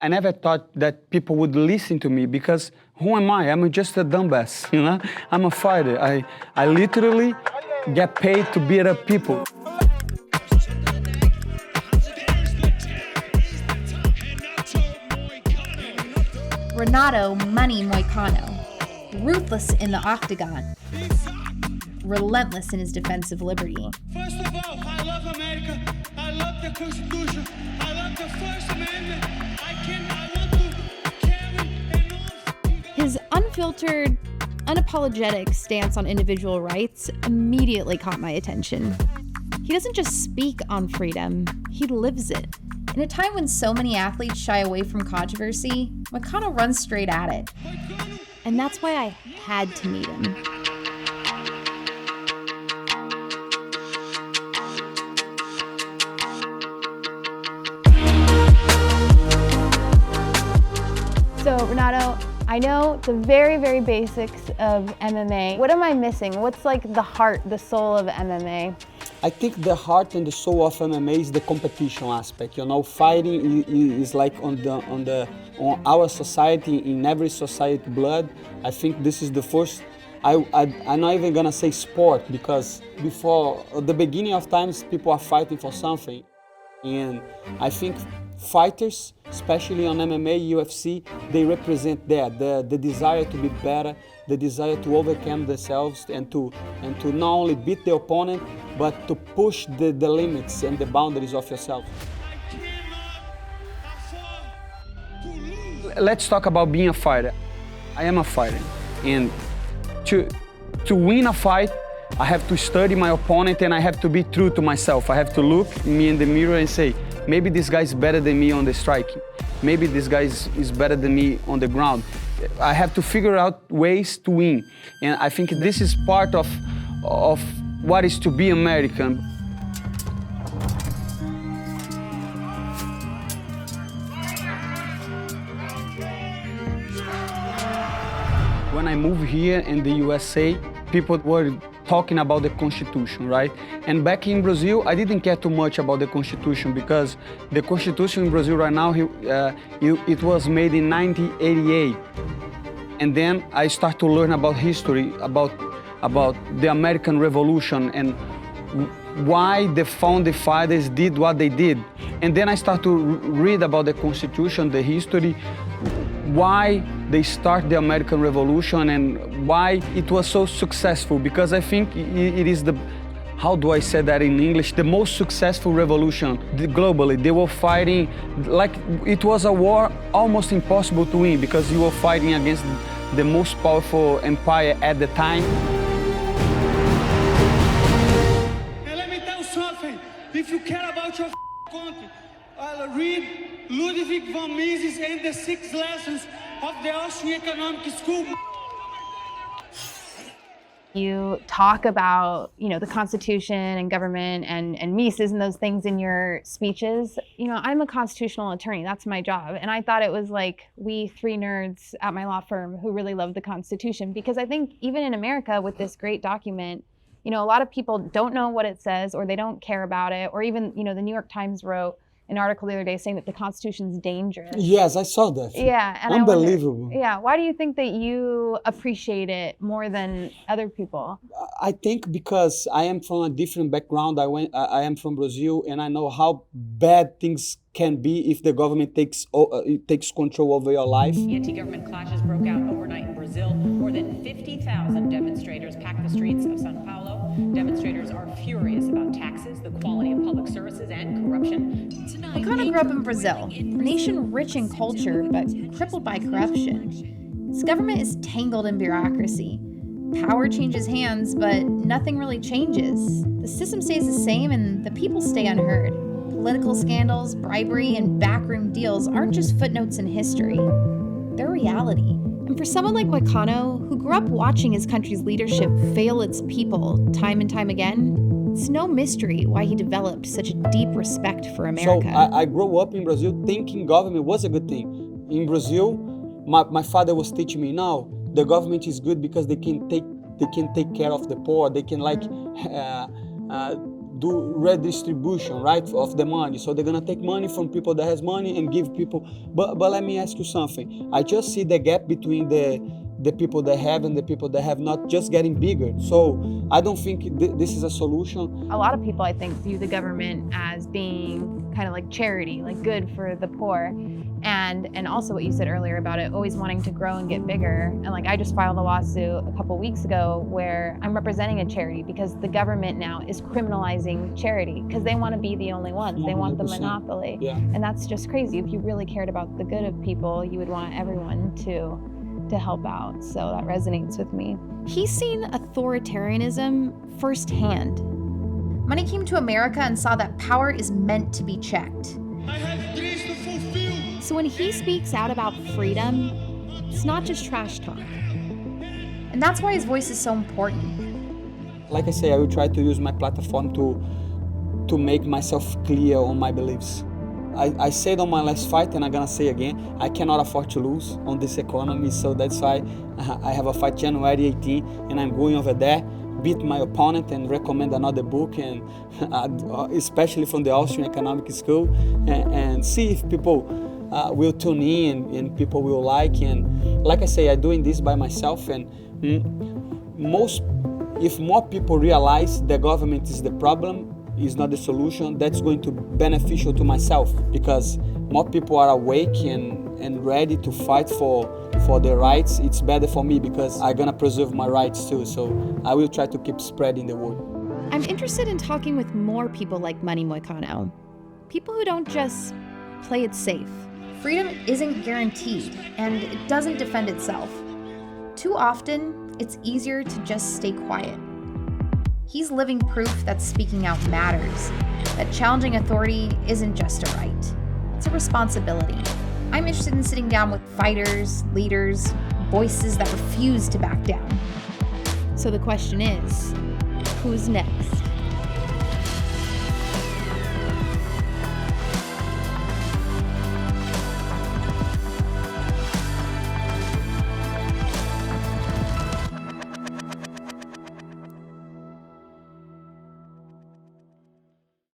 I never thought that people would listen to me because who am I? I'm just a dumbass, you know? I'm a fighter. I literally get paid to beat up people. Renato Money Moicano, ruthless in the Octagon, relentless in his defense of liberty. First of all, I love America. I love the Constitution. I love the First Amendment. I want to carry enough. His unfiltered, unapologetic stance on individual rights immediately caught my attention. He doesn't just speak on freedom, he lives it. In a time when so many athletes shy away from controversy, Moicano runs straight at it. And that's why I had to meet him. So Renato, I know the very, very basics of MMA. What am I missing? What's like the heart, the soul of MMA? I think the heart and the soul of MMA is the competition aspect. You know, fighting is like on our society, in every society blood. I think this is the first. I'm not even gonna say sport because before the beginning of times, people are fighting for something, and I think fighters, especially on MMA, UFC, they represent that the desire to be better, the desire to overcome themselves and to not only beat the opponent, but to push the limits and the boundaries of yourself. Let's talk about being a fighter. I am a fighter, and to win a fight, I have to study my opponent and I have to be true to myself. I have to look me in the mirror and say, maybe this guy is better than me on the striking. Maybe this guy is better than me on the ground. I have to figure out ways to win. And I think this is part of what is to be American. When I moved here in the USA, people were talking about the Constitution, right? And back in Brazil, I didn't care too much about the Constitution because the Constitution in Brazil right now, it was made in 1988. And then I start to learn about history, about the American Revolution and why the founding fathers did what they did. And then I start to read about the Constitution, the history, why they start the American Revolution and why it was so successful, because I think it is the, how do I say that in English, the most successful revolution globally. They were fighting, like it was a war almost impossible to win because you were fighting against the most powerful empire at the time. And let me tell you something, if you care about your country, read Ludwig von Mises and the 6 lessons of the Austrian Economic School. You talk about, the Constitution and government and Mises and those things in your speeches. I'm a constitutional attorney. That's my job. And I thought it was like we 3 nerds at my law firm who really love the Constitution, because I think even in America with this great document, a lot of people don't know what it says or they don't care about it. Or even, the New York Times wrote an article the other day saying that the Constitution's dangerous. Yes, I saw that. Yeah, and unbelievable. Why do you think that you appreciate it more than other people? I think because I am from a different background. I am from Brazil, and I know how bad things can be if the government takes control over your life. Anti-government clashes broke out overnight in Brazil. More than 50,000 demonstrators packed the streets of São Paulo. Demonstrators are furious about taxes, the quality of public services, and corruption. Moicano grew up in Brazil, a nation rich in culture but crippled by corruption. Its government is tangled in bureaucracy. Power changes hands, but nothing really changes. The system stays the same and the people stay unheard. Political scandals, bribery, and backroom deals aren't just footnotes in history. They're reality. And for someone like Moicano, who grew up watching his country's leadership fail its people time and time again, it's no mystery why he developed such a deep respect for America. So I grew up in Brazil thinking government was a good thing. In Brazil, my father was teaching me, now the government is good because they can take care of the poor. They can do redistribution, right, of the money. So they're gonna take money from people that has money and give people. But let me ask you something. I just see the gap between the people that have and the people that have not just getting bigger. So I don't think this is a solution. A lot of people, I think, view the government as being kind of like charity, like good for the poor. And also what you said earlier about it always wanting to grow and get bigger. And like I just filed a lawsuit a couple weeks ago where I'm representing a charity because the government now is criminalizing charity because they want to be the only ones. They want the 100%. monopoly. Yeah. And that's just crazy. If you really cared about the good of people, you would want everyone to help out. So that resonates with me. He's seen authoritarianism firsthand. Money came to America and saw that power is meant to be checked. I have dreams to fulfill. So when he speaks out about freedom, it's not just trash talk. And that's why his voice is so important. Like I say, I will try to use my platform to make myself clear on my beliefs. I said on my last fight, and I'm gonna say again, I cannot afford to lose on this economy, so that's why I have a fight January 18, and I'm going over there, beat my opponent and recommend another book, and especially from the Austrian Economic School, and see if people will tune in and people will like. And like I say, I'm doing this by myself, and if more people realize the government is the problem, is not the solution, that's going to be beneficial to myself, because more people are awake and ready to fight for their rights. It's better for me because I'm gonna preserve my rights too. So I will try to keep spreading the word. I'm interested in talking with more people like Money Moicano. People who don't just play it safe. Freedom isn't guaranteed, and it doesn't defend itself. Too often, it's easier to just stay quiet. He's living proof that speaking out matters, that challenging authority isn't just a right, it's a responsibility. I'm interested in sitting down with fighters, leaders, voices that refuse to back down. So the question is, who's next?